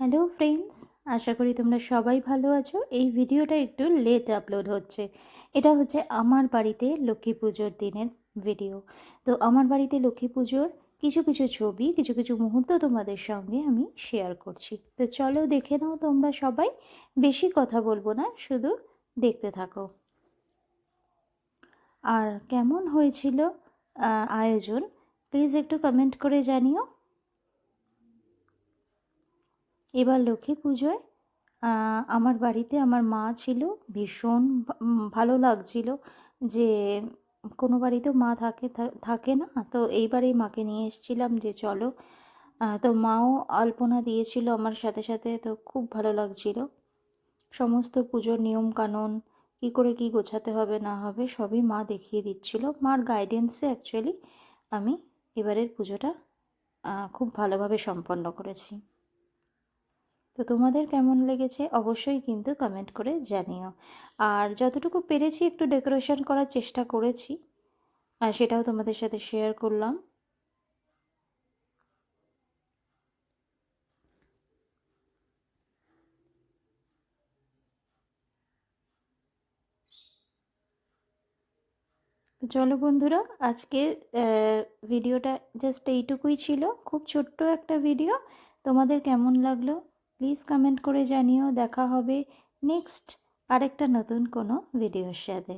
Hello friends, আশা করি তোমরা সবাই ভালো আছো। এই ভিডিওটা একটু লেট আপলোড হচ্ছে। এটা হচ্ছে আমার বাড়িতে লক্ষ্মী পুজোর দিনের ভিডিও। তো আমার বাড়িতে লক্ষ্মী পুজোর কিছু কিছু ছবি, কিছু কিছু মুহূর্ত তোমাদের সঙ্গে আমি শেয়ার করছি। তো চলো দেখে নাও তোমরা সবাই। বেশি কথা বলবো না, শুধু দেখতে থাকো। আর কেমন হয়েছিল আয়োজন, প্লিজ একটু কমেন্ট করে জানিও। এবার লক্ষ্মী পুজোয় আমার বাড়িতে আমার মা ছিল। ভীষণ ভালো লাগছিল যে কোনো বাড়িতেও মা থাকে না, তো এইবারেই মাকে নিয়ে এসেছিলাম যে চলো। তো মাও আলপনা দিয়েছিল আমার সাথে সাথে, তো খুব ভালো লাগছিল। সমস্ত পুজোর নিয়ম কানুন, কী করে কী গোছাতে হবে না হবে সবই মা দেখিয়ে দিচ্ছিল। মার গাইডেন্সে অ্যাকচুয়ালি আমি এবারের পুজোটা খুব ভালোভাবে সম্পন্ন করেছি। তো তোমাদের কেমন লেগেছে অবশ্যই কিন্তু কমেন্ট করে জানিও। আর যতটুকু পেরেছি একটু ডেকোরেশন করার চেষ্টা করেছি, আর সেটাও তোমাদের সাথে শেয়ার করলাম। তো চলো বন্ধুরা, আজকের ভিডিওটা জাস্ট এইটুকুই ছিল। খুব ছোট্ট একটা ভিডিও। তোমাদের কেমন লাগলো প্লিজ কমেন্ট করে জানিও। দেখা হবে নেক্সট আরেকটা নতুন কোনো ভিডিওর সাথে।